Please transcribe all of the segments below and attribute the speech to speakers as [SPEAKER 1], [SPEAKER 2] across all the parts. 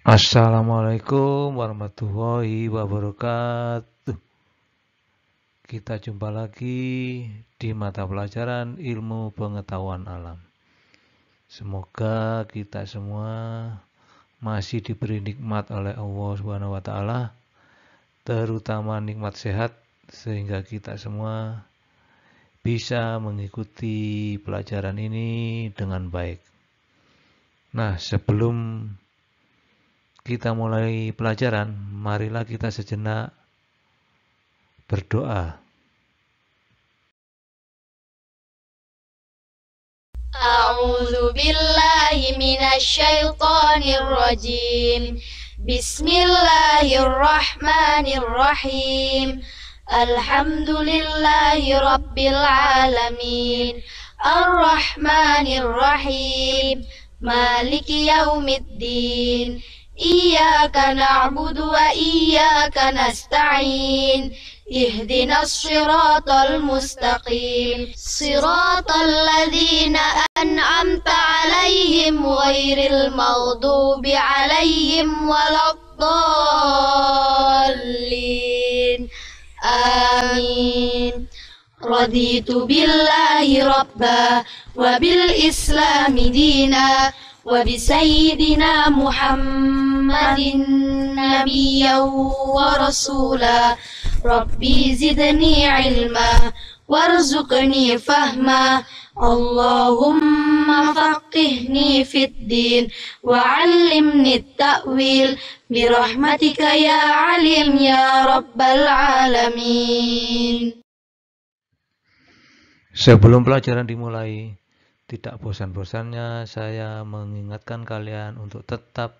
[SPEAKER 1] Assalamualaikum warahmatullahi wabarakatuh. Kita jumpa lagi di mata pelajaran ilmu pengetahuan alam. Semoga kita semua masih diberi nikmat oleh Allah Subhanahu wa taala, terutama nikmat sehat sehingga kita semua bisa mengikuti pelajaran ini dengan baik. Nah, sebelum kita mulai pelajaran, marilah kita sejenak berdoa.
[SPEAKER 2] A'udzu billahi minasy syaithanir rajim. Bismillahirrahmanirrahim. Alhamdulillahi rabbil alamin. Ar-Rahmanir Rahim. Maliki yaumiddin. Iyyaka na'budu wa iyyaka nasta'in. Ihdinas siratal mustaqim. Siratal ladzina an'amta 'alaihim ghairil maghdubi 'alaihim waladdallin. Amin. Raditu billahi rabba wa bil islami dina wa bi sayyidina Muhammadin nabiyyan wa rasula. Rabbi zidni ilma warzuqni fahma. Allahumma faqihni fid din wa 'allimni at-ta'wil birahmatika ya alim ya rabbal alamin.
[SPEAKER 1] Sebelum pelajaran dimulai, tidak bosan-bosannya saya mengingatkan kalian untuk tetap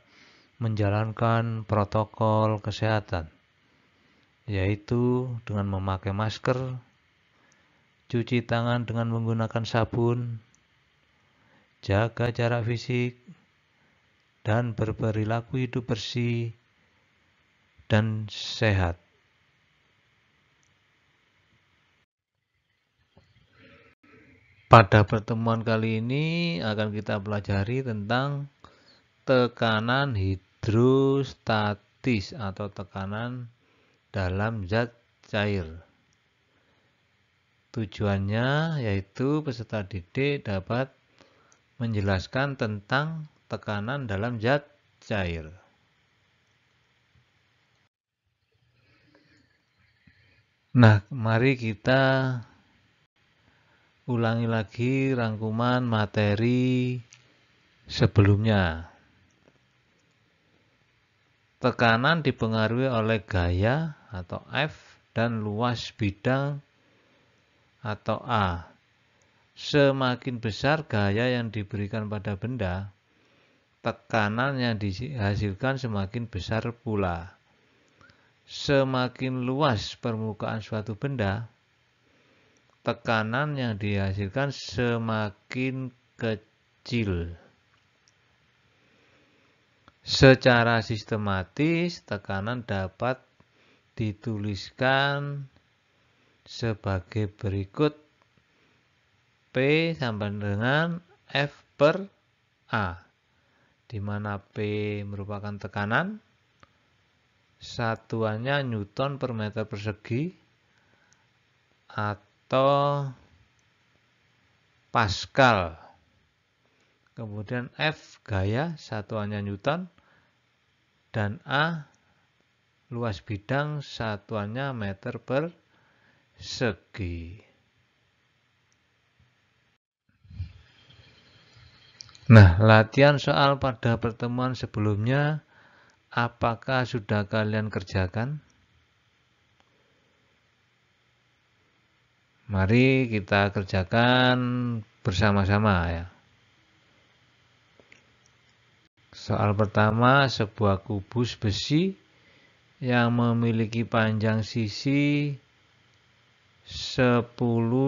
[SPEAKER 1] menjalankan protokol kesehatan, yaitu dengan memakai masker, cuci tangan dengan menggunakan sabun, jaga jarak fisik, dan berperilaku hidup bersih dan sehat. Pada pertemuan kali ini akan kita pelajari tentang tekanan hidrostatis atau tekanan dalam zat cair. Tujuannya yaitu peserta didik dapat menjelaskan tentang tekanan dalam zat cair. Nah, mari kita ulangi lagi rangkuman materi sebelumnya. Tekanan dipengaruhi oleh gaya atau F dan luas bidang atau A. Semakin besar gaya yang diberikan pada benda, tekanan yang dihasilkan semakin besar pula. Semakin luas permukaan suatu benda, tekanan yang dihasilkan semakin kecil. Secara sistematis, tekanan dapat dituliskan sebagai berikut. P sama dengan F per A, di mana P merupakan tekanan, satuannya Newton per meter persegi atau Pascal. Kemudian F gaya, satuannya Newton, dan A luas bidang, satuannya meter persegi. Nah, latihan soal pada pertemuan sebelumnya, apakah sudah kalian kerjakan? Mari kita kerjakan bersama-sama ya. Soal pertama, sebuah kubus besi yang memiliki panjang sisi 10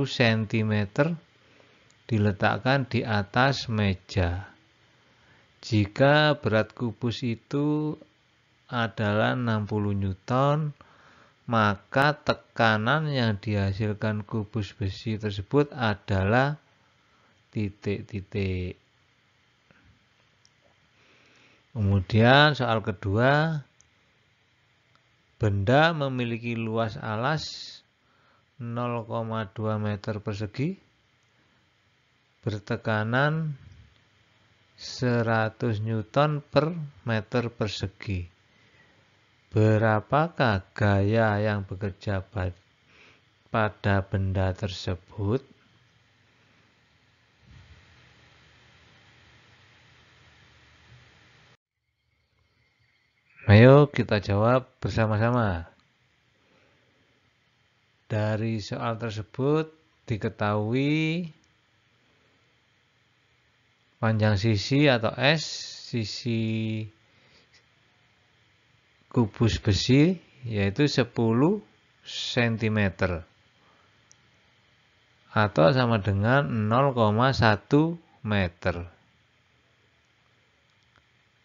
[SPEAKER 1] cm diletakkan di atas meja. Jika berat kubus itu adalah 60 Newton, maka tekanan yang dihasilkan kubus besi tersebut adalah titik-titik. Kemudian soal kedua, benda memiliki luas alas 0,2 meter persegi, bertekanan 100 Newton per meter persegi. Berapakah gaya yang bekerja pada benda tersebut? Ayo kita jawab bersama-sama. Dari soal tersebut diketahui panjang sisi atau S, sisi kubus besi, yaitu 10 cm atau sama dengan 0,1 meter.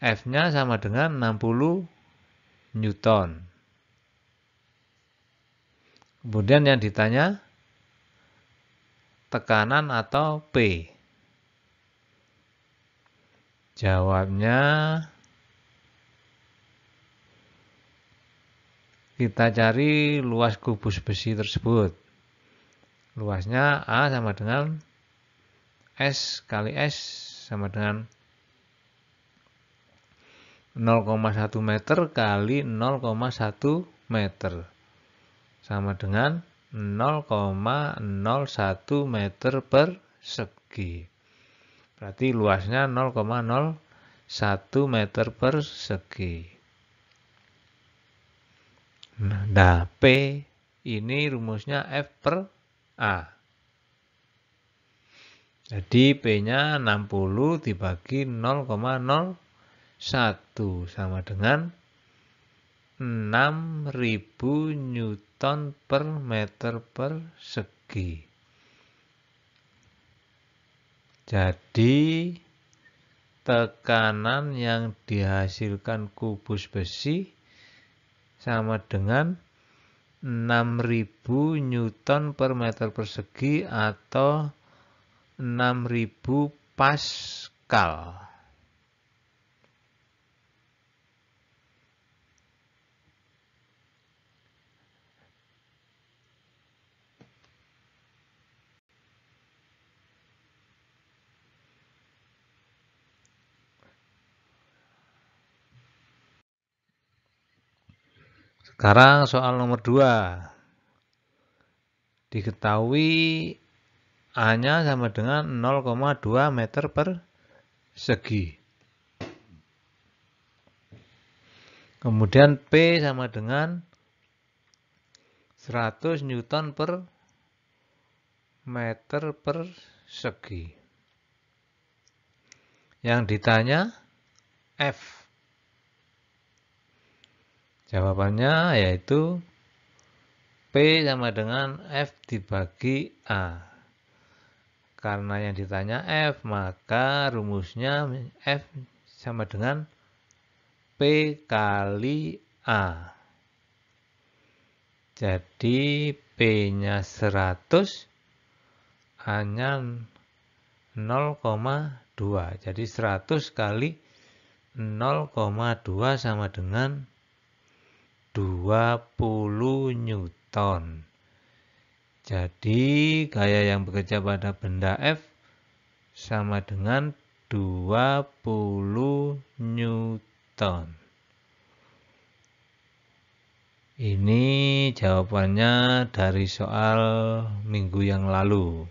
[SPEAKER 1] F-nya sama dengan 60 Newton. Kemudian yang ditanya tekanan atau P. Jawabnya kita cari luas kubus besi tersebut. Luasnya A sama dengan S kali S sama dengan 0,1 meter kali 0,1 meter sama dengan 0,01 meter persegi. Berarti luasnya 0,01 meter persegi. Nah, P ini rumusnya F per A. Jadi P-nya 60 dibagi 0,01 sama dengan 6.000 Newton per meter persegi. Jadi tekanan yang dihasilkan kubus besi sama dengan 6.000 Newton per meter persegi atau 6.000 Pascal. Sekarang soal nomor 2. Diketahui A-nya sama dengan 0,2 meter persegi. Kemudian P sama dengan 100 Newton per meter persegi. Yang ditanya F. Jawabannya yaitu P sama dengan F dibagi A. Karena yang ditanya F, maka rumusnya F sama dengan P kali A. Jadi P-nya 100, A-nya 0,2. Jadi 100 kali 0,2 sama dengan 20 Newton. Jadi gaya yang bekerja pada benda F sama dengan 20 Newton. Ini jawabannya dari soal minggu yang lalu.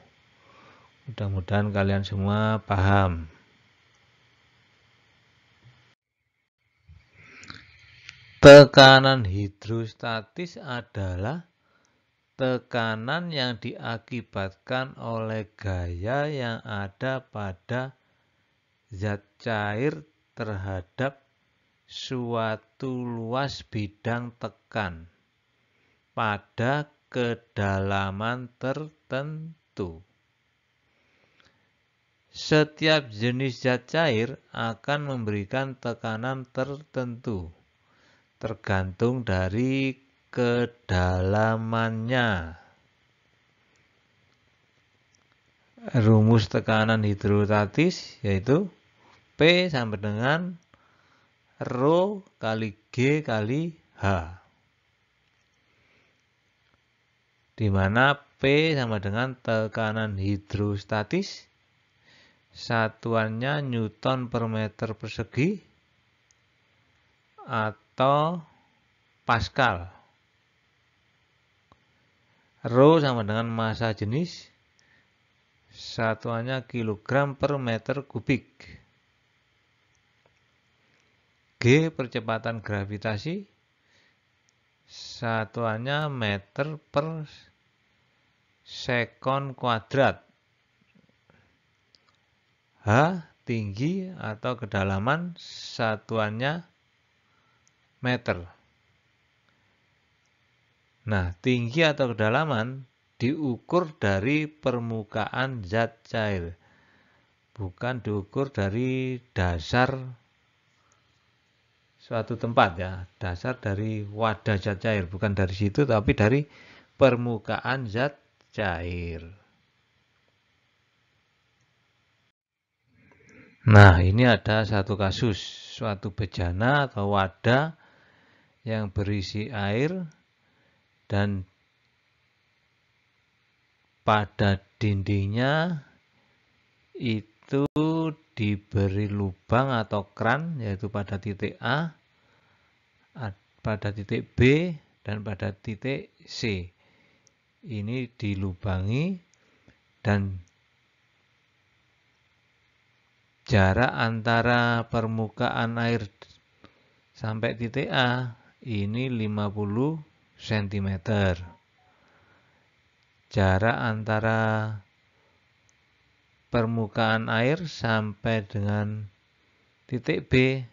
[SPEAKER 1] Mudah-mudahan kalian semua paham. Tekanan hidrostatis adalah tekanan yang diakibatkan oleh gaya yang ada pada zat cair terhadap suatu luas bidang tekan pada kedalaman tertentu. Setiap jenis zat cair akan memberikan tekanan tertentu tergantung dari kedalamannya. Rumus tekanan hidrostatis yaitu P sama dengan Rho kali G kali H. Di mana P sama dengan tekanan hidrostatis, satuannya Newton per meter persegi atau Pascal. Rho sama dengan massa jenis, satuannya kilogram per meter kubik. G percepatan gravitasi, satuannya meter per sekon kuadrat. H tinggi atau kedalaman, satuannya meter. Nah, tinggi atau kedalaman diukur dari permukaan zat cair, bukan diukur dari dasar suatu tempat ya, dasar dari wadah zat cair, bukan dari situ tapi dari permukaan zat cair. Nah, ini ada satu kasus, suatu bejana atau wadah yang berisi air dan pada dindingnya itu diberi lubang atau keran, yaitu pada titik A, pada titik B, dan pada titik C. Ini dilubangi dan jarak antara permukaan air sampai titik A ini 50 cm. Jarak antara permukaan air sampai dengan titik B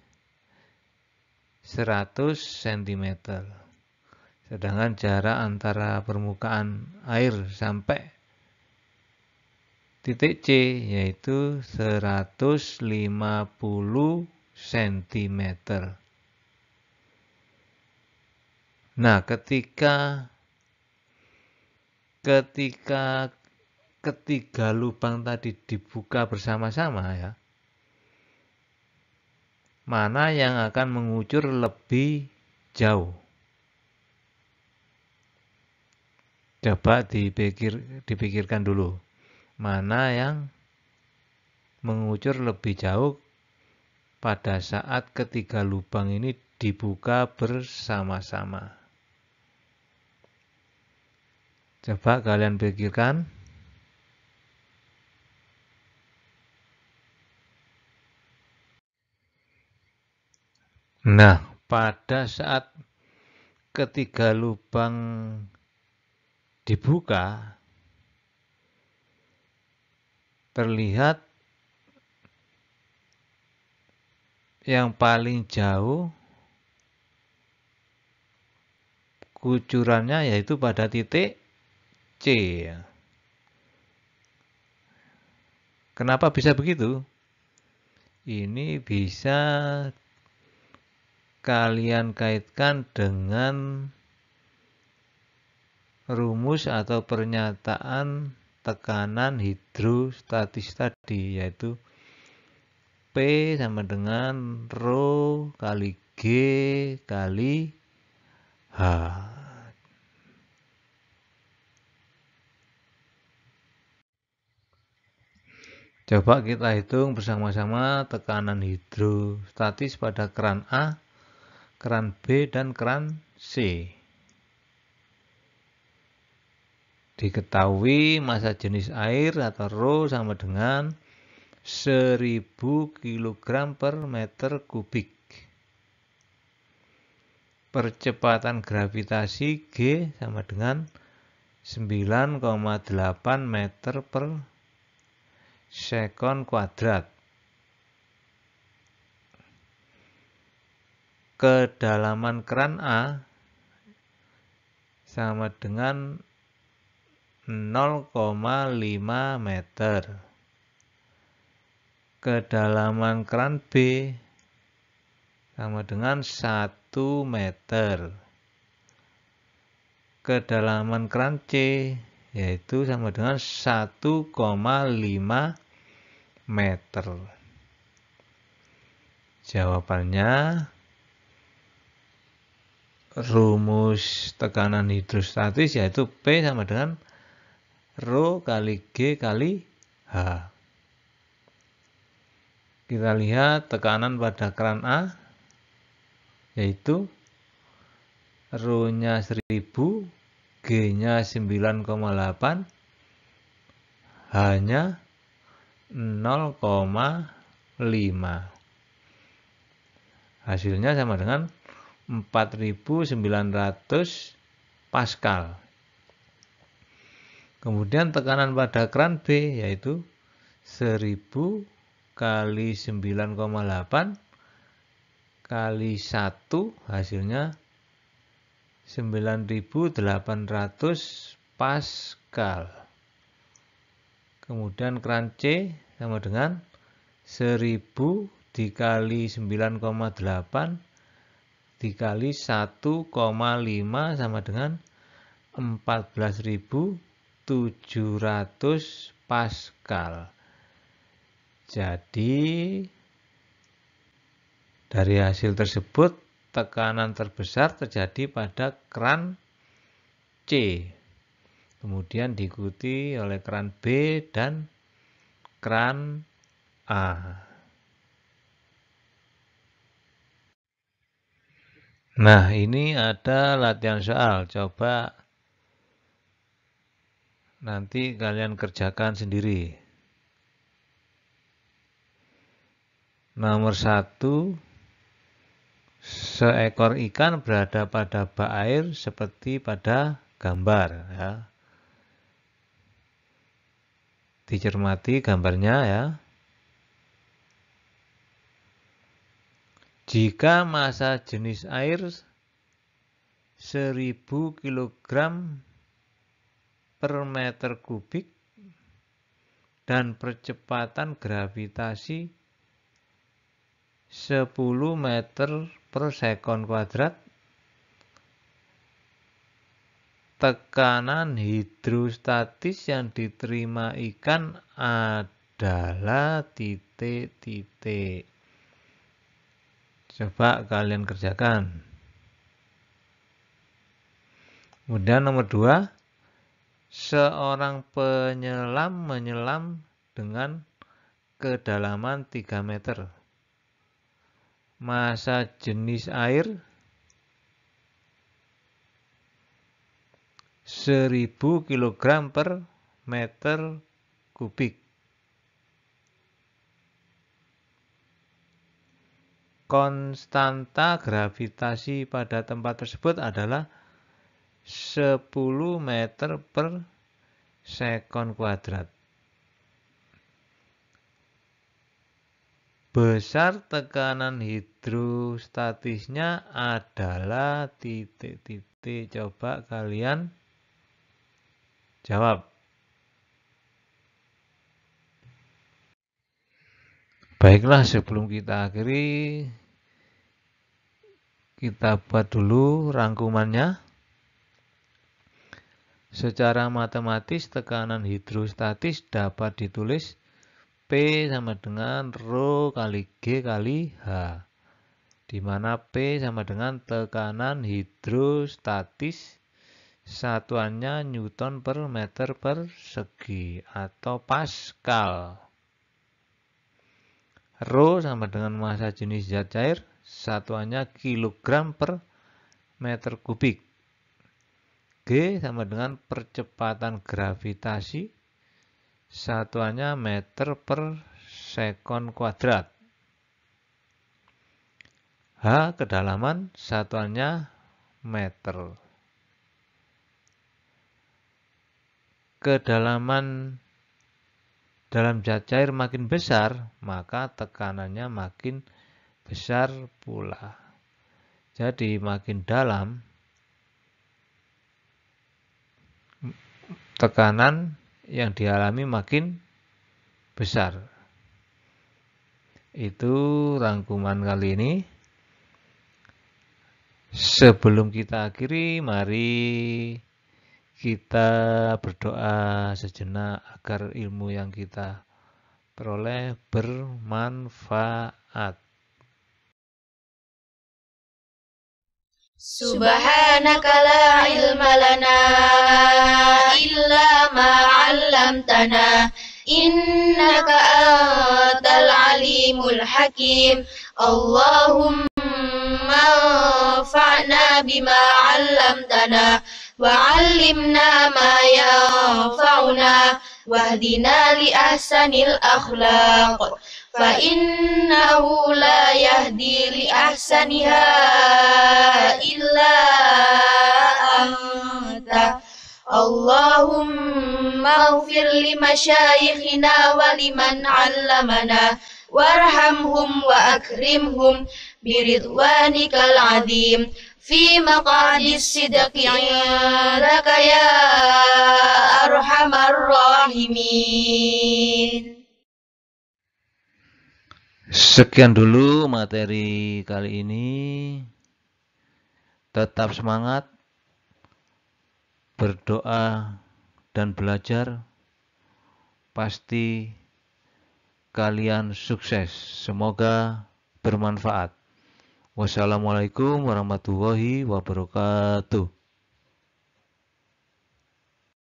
[SPEAKER 1] 100 cm. Sedangkan jarak antara permukaan air sampai titik C yaitu 150 cm. Nah, ketika ketiga lubang tadi dibuka bersama-sama ya, mana yang akan mengucur lebih jauh? Coba dipikirkan dulu. Mana yang mengucur lebih jauh pada saat ketiga lubang ini dibuka bersama-sama? Coba kalian pikirkan. Nah, pada saat ketiga lubang dibuka, terlihat yang paling jauh kucurannya yaitu pada titik C. Kenapa bisa begitu? Ini bisa kalian kaitkan dengan rumus atau pernyataan tekanan hidrostatis tadi, yaitu P sama dengan Rho kali G kali H. Coba kita hitung bersama-sama tekanan hidrostatis pada keran A, keran B, dan keran C. Diketahui massa jenis air atau Rho sama dengan 1000 kg per meter kubik. Percepatan gravitasi G sama dengan 9,8 meter per sekon kuadrat. Kedalaman keran A sama dengan 0,5 meter. Kedalaman keran B sama dengan 1 meter. Kedalaman keran C yaitu sama dengan 1,5 meter. Jawabannya rumus tekanan hidrostatis, yaitu P sama dengan Rho kali G kali H. Kita lihat tekanan pada keran A, yaitu Rho-nya 1000, G-nya 9,8, H-nya 0,5. Hasilnya sama dengan 4900 Pascal. Kemudian tekanan pada keran B, yaitu 1000 kali 9,8 kali 1, hasilnya 9800 Pascal. Kemudian keran C sama dengan 1000 dikali 9,8 dikali 1,5 sama dengan 14.700 Pascal. Jadi dari hasil tersebut tekanan terbesar terjadi pada keran C, kemudian diikuti oleh keran B dan keran A. Nah, ini ada latihan soal. Coba nanti kalian kerjakan sendiri. Nomor 1, seekor ikan berada pada bak air seperti pada gambar. Ya. Dicermati gambarnya ya. Jika massa jenis air 1000 kg per meter kubik dan percepatan gravitasi 10 meter per sekon kuadrat, tekanan hidrostatis yang diterima ikan adalah titik-titik. Coba kalian kerjakan. Kemudian nomor 2, seorang penyelam menyelam dengan kedalaman 3 meter. Massa jenis air 1000 kg per meter kubik. Konstanta gravitasi pada tempat tersebut adalah 10 meter per sekon kuadrat. Besar tekanan hidrostatisnya adalah titik-titik. Coba kalian jawab. Baiklah, sebelum kita akhiri, kita buat dulu rangkumannya. Secara matematis, tekanan hidrostatis dapat ditulis P sama dengan Rho kali G kali H, di mana P sama dengan tekanan hidrostatis, satuannya Newton per meter persegi atau Pascal. Rho sama dengan massa jenis zat cair, satuannya kilogram per meter kubik. G sama dengan percepatan gravitasi, satuannya meter per sekon kuadrat. H kedalaman, satuannya meter. Kedalaman dalam zat cair makin besar, maka tekanannya makin besar pula. Jadi makin dalam, tekanan yang dialami makin besar. Itu rangkuman kali ini. Sebelum kita akhiri, mari kita berdoa sejenak agar ilmu yang kita peroleh bermanfaat.
[SPEAKER 2] سبحانك لا علم لنا إلا ما علمتنا إنك أنت العليم الحكيم اللهم انفعنا بما علمتنا وعلمنا ما ينفعنا واهدنا لأحسن الأخلاق فإنه لا يهدي لأحسنها إلا أنت اللهم اغفر لمشايخنا ولمن علمنا وارحمهم وأكرمهم برضوانك العظيم في مقعد الصدق عندك يا أرحم الراحمين.
[SPEAKER 1] Sekian dulu materi kali ini. Tetap semangat, berdoa dan belajar. Pasti kalian sukses. Semoga bermanfaat. Wassalamualaikum warahmatullahi wabarakatuh.